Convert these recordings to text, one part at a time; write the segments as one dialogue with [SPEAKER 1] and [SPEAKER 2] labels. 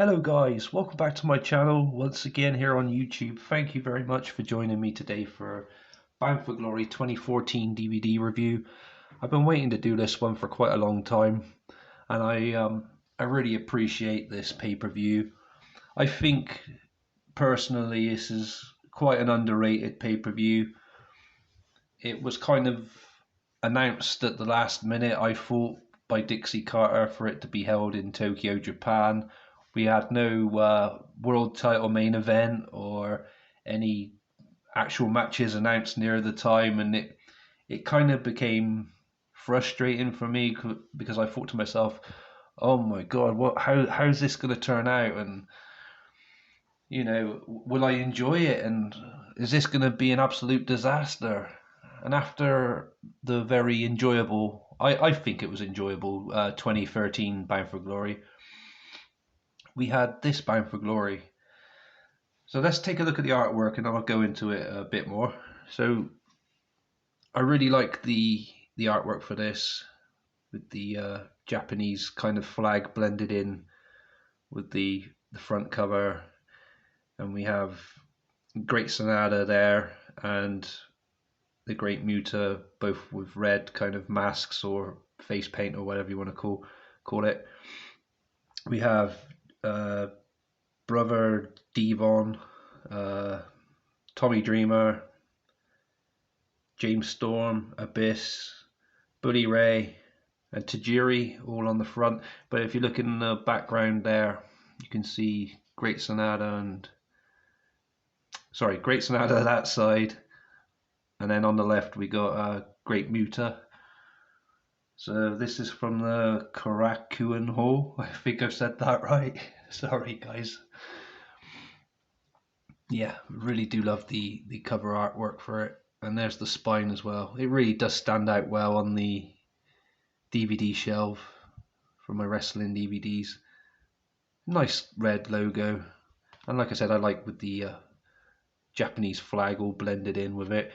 [SPEAKER 1] Hello guys, welcome back to my channel once again here on YouTube. Thank you very much for joining me today for Bound for Glory 2014 DVD review. I've been waiting to do this one for quite a long time, and I really appreciate this pay-per-view. I think personally this is quite an underrated pay-per-view. It was kind of announced at the last minute, I thought, by Dixie Carter for it to be held in Tokyo, Japan. We had no world title main event or any actual matches announced near the time, and it kind of became frustrating for me because I thought to myself, "Oh my God, how's this going to turn out?" And will I enjoy it? And is this going to be an absolute disaster? And after the very enjoyable, I think it was enjoyable, 2013 Bound for Glory, we had this Bound for Glory. So let's take a look at the artwork and I'll go into it a bit more. So I really like the artwork for this, with the Japanese kind of flag blended in with the front cover, and we have Great Sonata there and the Great Muta, both with red kind of masks or face paint or whatever you want to call it. We have Brother Devon, Tommy Dreamer, James Storm, Abyss, Bully Ray, and Tajiri all on the front. But if you look in the background there, you can see Great Sonata that side, and then on the left we got Great Muta. So this is from the Korakuen Hall. I think I've said that right. Sorry guys. Yeah, really do love the cover artwork for it. And there's the spine as well. It really does stand out well on the DVD shelf for my wrestling DVDs. Nice red logo. And like I said, I like with the Japanese flag all blended in with it.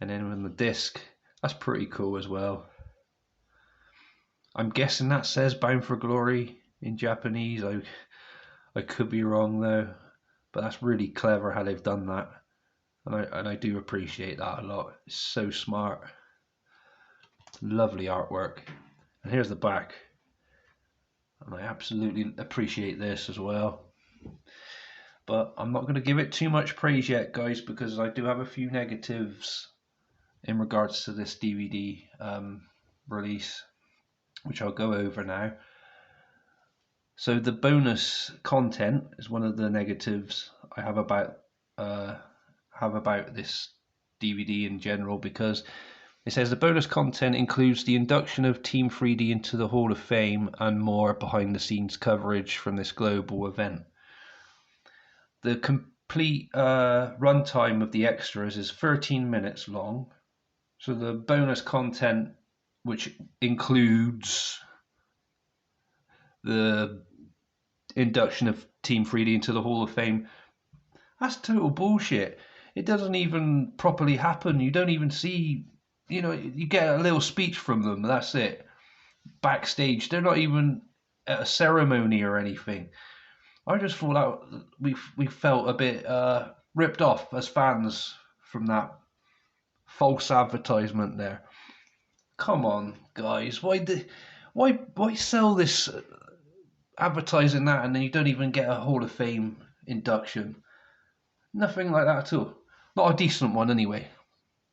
[SPEAKER 1] And then on the disc, that's pretty cool as well. I'm guessing that says Bound for Glory in Japanese. I could be wrong though, but that's really clever how they've done that, and I do appreciate that a lot. It's so smart. Lovely artwork. And here's the back, and I absolutely appreciate this as well. But I'm not going to give it too much praise yet, guys, because I do have a few negatives in regards to this DVD release, which I'll go over now. So the bonus content is one of the negatives I have about this DVD in general, because it says the bonus content includes the induction of Team 3D into the Hall of Fame and more behind the scenes coverage from this global event. The complete runtime of the extras is 13 minutes long. So the bonus content, which includes the induction of Team 3D into the Hall of Fame, that's total bullshit. It doesn't even properly happen. You don't even see, you get a little speech from them, that's it. Backstage, they're not even at a ceremony or anything. I just thought that we felt a bit ripped off as fans from that false advertisement there. Come on, guys, why sell this advertising that and then you don't even get a Hall of Fame induction? Nothing like that at all. Not a decent one anyway.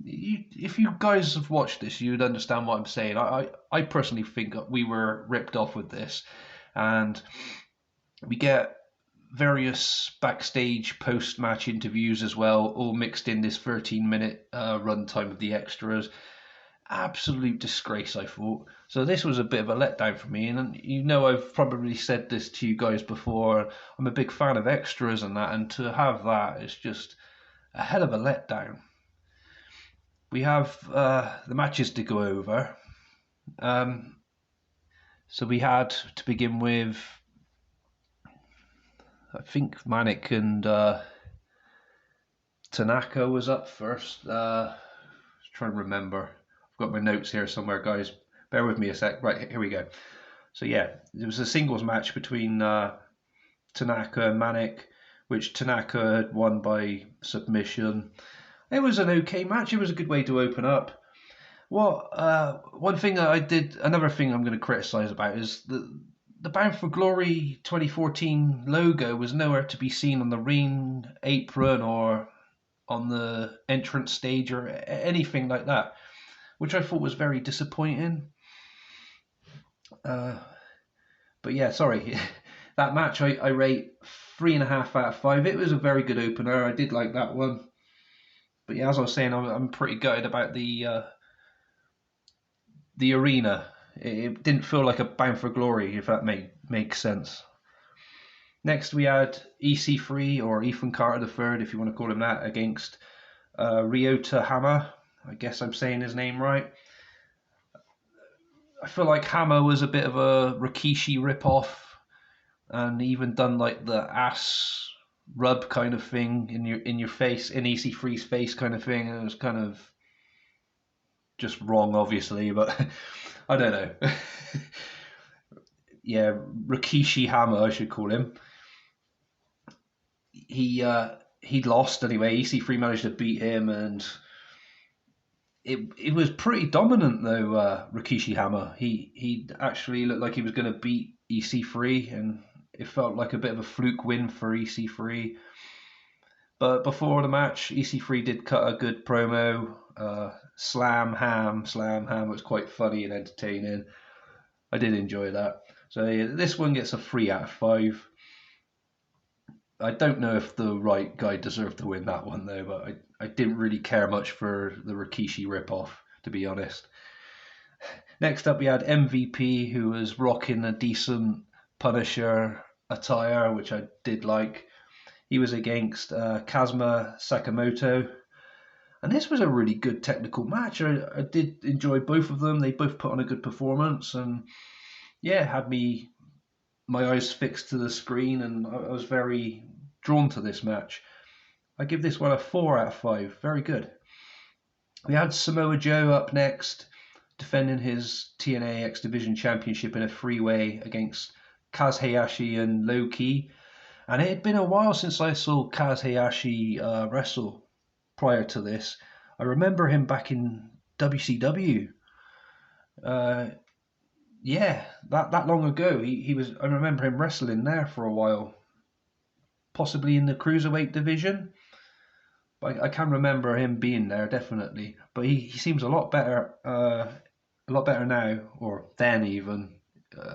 [SPEAKER 1] If you guys have watched this, you would understand what I'm saying. I personally think we were ripped off with this, and we get various backstage post-match interviews as well, all mixed in this 13-minute runtime of the extras. Absolute disgrace, I thought. So this was a bit of a letdown for me, and I've probably said this to you guys before. I'm a big fan of extras and that, and to have that is just a hell of a letdown. We have the matches to go over. So we had, to begin with, I think Manic and Tanaka was up first. Trying to remember. I've got my notes here somewhere, guys. Bear with me a sec. Right, here we go. So yeah, it was a singles match between Tanaka and Manic, which Tanaka had won by submission. It was an okay match. It was a good way to open up. One thing that I did, another thing I'm going to criticize about is the Bound for Glory 2014 logo was nowhere to be seen on the ring apron or on the entrance stage or anything like that, which I thought was very disappointing. But yeah, sorry, that match I rate 3.5 out of 5. It was a very good opener. I did like that one. But yeah, as I was saying, I'm pretty gutted about the arena. It didn't feel like a Bound for Glory, if that makes sense. Next, we had EC3, or Ethan Carter III, if you want to call him that, against Ryota Hama. I guess I'm saying his name right. I feel like Hama was a bit of a Rikishi ripoff, and even done like the ass rub kind of thing in your face, in EC3's face kind of thing. And it was kind of just wrong, obviously, but I don't know. Yeah, Rikishi Hama, I should call him. He'd lost anyway. EC3 managed to beat him, and it was pretty dominant though. Rikishi Hama, he actually looked like he was going to beat EC3, and it felt like a bit of a fluke win for EC3. But before the match, EC3 did cut a good promo. Slam ham was quite funny and entertaining. I did enjoy that. So yeah, this one gets a 3 out of 5. I don't know if the right guy deserved to win that one though, but I didn't really care much for the Rikishi ripoff, to be honest. Next up, we had MVP, who was rocking a decent Punisher attire, which I did like. He was against Kazuma Sakamoto. And this was a really good technical match. I did enjoy both of them. They both put on a good performance, and yeah, had my eyes fixed to the screen, and I was very drawn to this match. I give this one a 4 out of 5. Very good. We had Samoa Joe up next, defending his TNA X Division Championship in a three-way against Kaz Hayashi and Low Ki. And it had been a while since I saw Kaz Hayashi wrestle prior to this. I remember him back in WCW. Yeah, that long ago. He was. I remember him wrestling there for a while, possibly in the cruiserweight division. But I can remember him being there definitely. But he seems a lot better now, or then even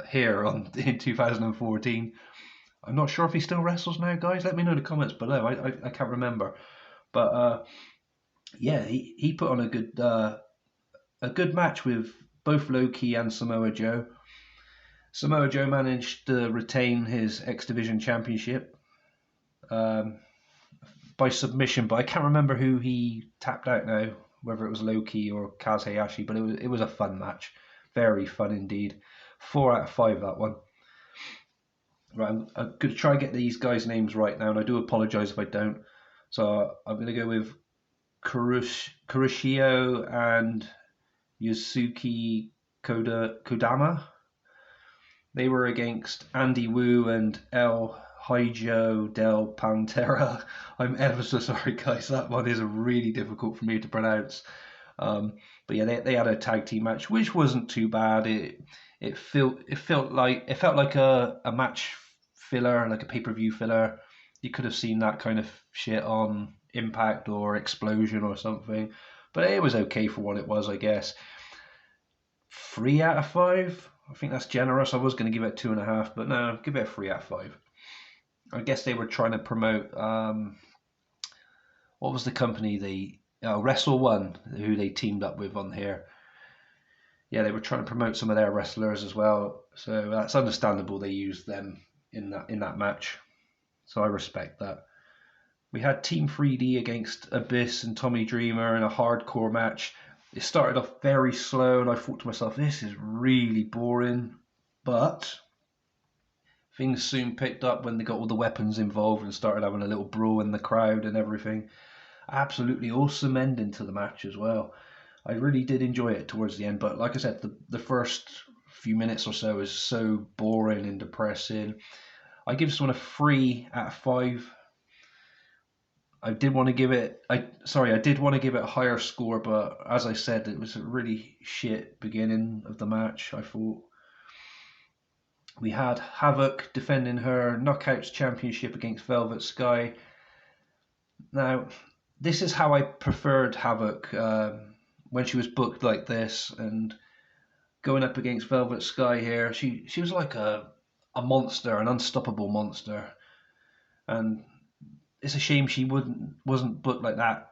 [SPEAKER 1] here in 2014. I'm not sure if he still wrestles now, guys. Let me know in the comments below. I can't remember. But yeah, he put on a good match with both Low Ki and Samoa Joe. Samoa Joe managed to retain his X Division Championship by submission, but I can't remember who he tapped out now, whether it was Low Ki or Kaz Hayashi, but it was a fun match. Very fun indeed. 4 out of 5, that one. Right, I'm going to try and get these guys' names right now, and I do apologise if I don't. So I'm going to go with Kuroshio and Yusuke Kodama. They were against Andy Wu and El Hijo del Pantera. I'm ever so sorry, guys. That one is really difficult for me to pronounce. But yeah, they had a tag team match, which wasn't too bad. It felt like a match filler, like a pay-per-view filler. You could have seen that kind of shit on Impact or Explosion or something, but it was okay for what it was, I guess. 3 out of 5. I think that's generous. I was going to give it 2.5, but no, give it a 3 out of 5. I guess they were trying to promote. What was the company Wrestle One, who they teamed up with on here? Yeah, they were trying to promote some of their wrestlers as well, so that's understandable. They used them in that match, so I respect that. We had Team 3D against Abyss and Tommy Dreamer in a hardcore match. It started off very slow, and I thought to myself, this is really boring, but things soon picked up when they got all the weapons involved and started having a little brawl in the crowd and everything. Absolutely awesome ending to the match as well. I really did enjoy it towards the end, but like I said, the first few minutes or so is so boring and depressing. I give this one a 3 out of 5. I did want to give it I did want to give it a higher score, but as I said, it was a really shit beginning of the match. I thought we had Havoc defending her Knockouts Championship against Velvet Sky. Now, this is how I preferred Havoc when she was booked like this and going up against Velvet Sky here. She was like a monster, an unstoppable monster, and it's a shame she wasn't booked like that.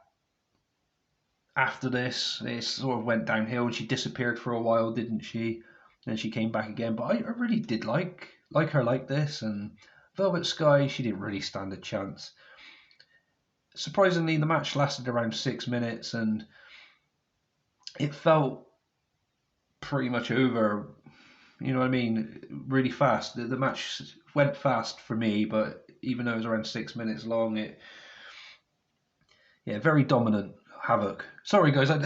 [SPEAKER 1] After this, it sort of went downhill, and she disappeared for a while, didn't she? Then she came back again. But I really did like her like this, and Velvet Sky, she didn't really stand a chance. Surprisingly, the match lasted around 6 minutes, and it felt pretty much over. You know what I mean? Really fast. The match went fast for me, but even though it was around 6 minutes long, very dominant Havoc. Sorry guys, I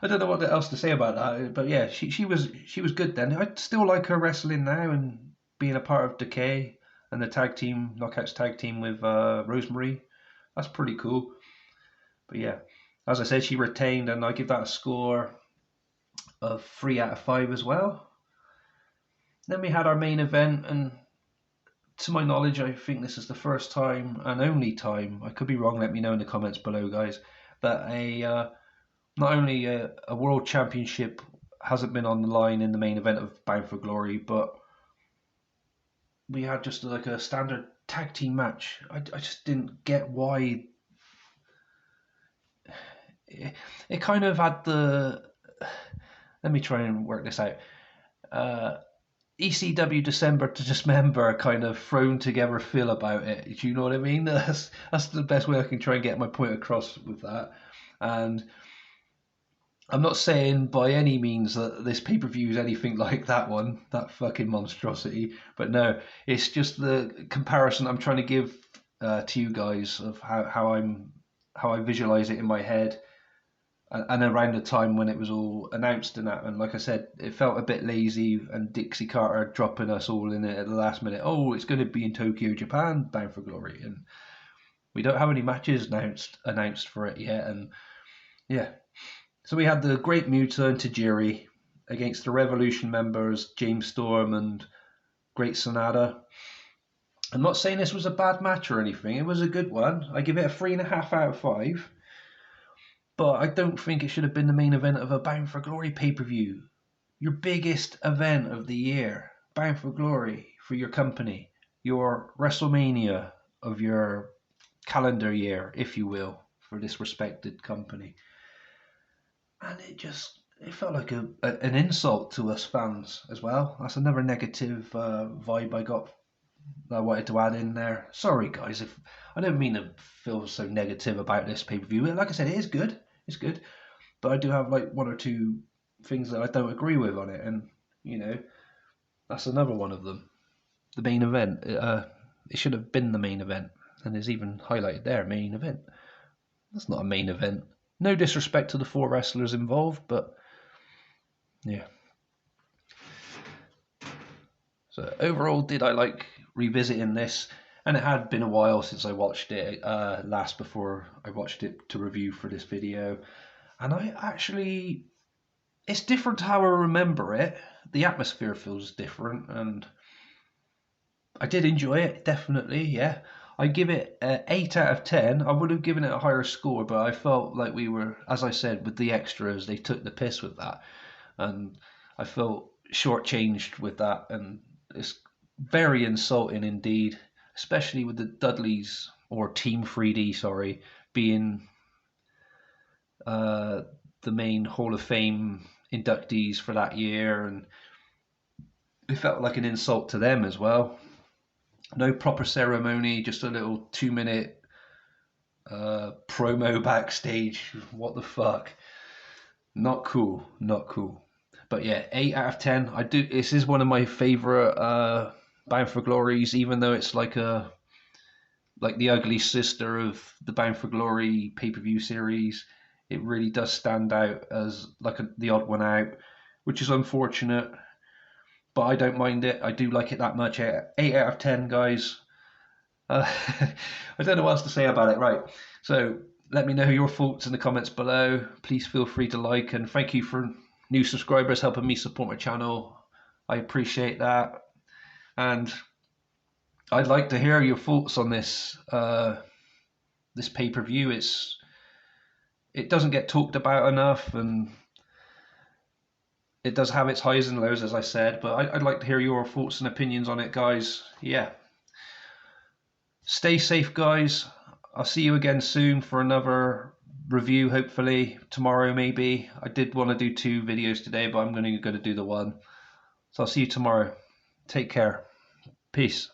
[SPEAKER 1] don't know what else to say about that, but yeah, she was good then. I still like her wrestling now and being a part of Decay and the tag team, Knockouts tag team with Rosemary. That's pretty cool. But yeah, as I said, she retained, and I give that a score of 3 out of 5 as well. Then we had our main event, and to my knowledge, I think this is the first time and only time, I could be wrong, let me know in the comments below guys, that not only a world championship hasn't been on the line in the main event of Bound for Glory, but we had just like a standard tag team match. I just didn't get why. It kind of had the, let me try and work this out, ECW December to Dismember kind of thrown together feel about it. Do you know what I mean? That's the best way I can try and get my point across with that. And I'm not saying by any means that this pay-per-view is anything like that one, that fucking monstrosity. But no, it's just the comparison I'm trying to give to you guys of how I visualize it in my head. And around the time when it was all announced and that, and like I said, it felt a bit lazy, and Dixie Carter dropping us all in it at the last minute. Oh, it's going to be in Tokyo, Japan, Bound for Glory, and we don't have any matches announced for it yet. And yeah, so we had the Great Muta and Tajiri against the Revolution members, James Storm and Great Sonata. I'm not saying this was a bad match or anything. It was a good one. I give it a 3.5 out of 5. But I don't think it should have been the main event of a Bound for Glory pay-per-view. Your biggest event of the year, Bound for Glory, for your company. Your WrestleMania of your calendar year, if you will, for this respected company. And it felt like an insult to us fans as well. That's another negative vibe I wanted to add in there. Sorry guys, if I don't mean to feel so negative about this pay-per-view. Like I said, it is good. It's good. But I do have like one or two things that I don't agree with on it, and you know, that's another one of them. The main event. It should have been the main event. And there's even highlighted there, main event. That's not a main event. No disrespect to the 4 wrestlers involved, but yeah. So overall, did I like revisiting this? And it had been a while since I watched it last, before I watched it to review for this video. And it's different to how I remember it. The atmosphere feels different, and I did enjoy it, definitely, yeah. I give it 8 out of 10. I would have given it a higher score, but I felt like we were, as I said, with the extras, they took the piss with that. And I felt shortchanged with that, and it's very insulting indeed, especially with the Dudleys, or Team 3D, sorry, being the main Hall of Fame inductees for that year, and it felt like an insult to them as well. No proper ceremony, just a little 2-minute promo backstage. What the fuck? Not cool, not cool. But yeah, 8 out of 10. This is one of my favorite Bound for Glories, even though it's like the ugly sister of the Bound for Glory pay-per-view series. It really does stand out as like the odd one out, which is unfortunate. But I don't mind it. I do like it that much. 8 out of 10, guys. Uh, I don't know what else to say about it. Right. So let me know your thoughts in the comments below. Please feel free to like, and thank you for new subscribers helping me support my channel. I appreciate that. And I'd like to hear your thoughts on this pay-per-view. It doesn't get talked about enough, and it does have its highs and lows, as I said, but I'd like to hear your thoughts and opinions on it, guys. Yeah. Stay safe, guys. I'll see you again soon for another review, hopefully. Tomorrow, maybe. I did want to do 2 videos today, but I'm going to do the one. So I'll see you tomorrow. Take care. Peace.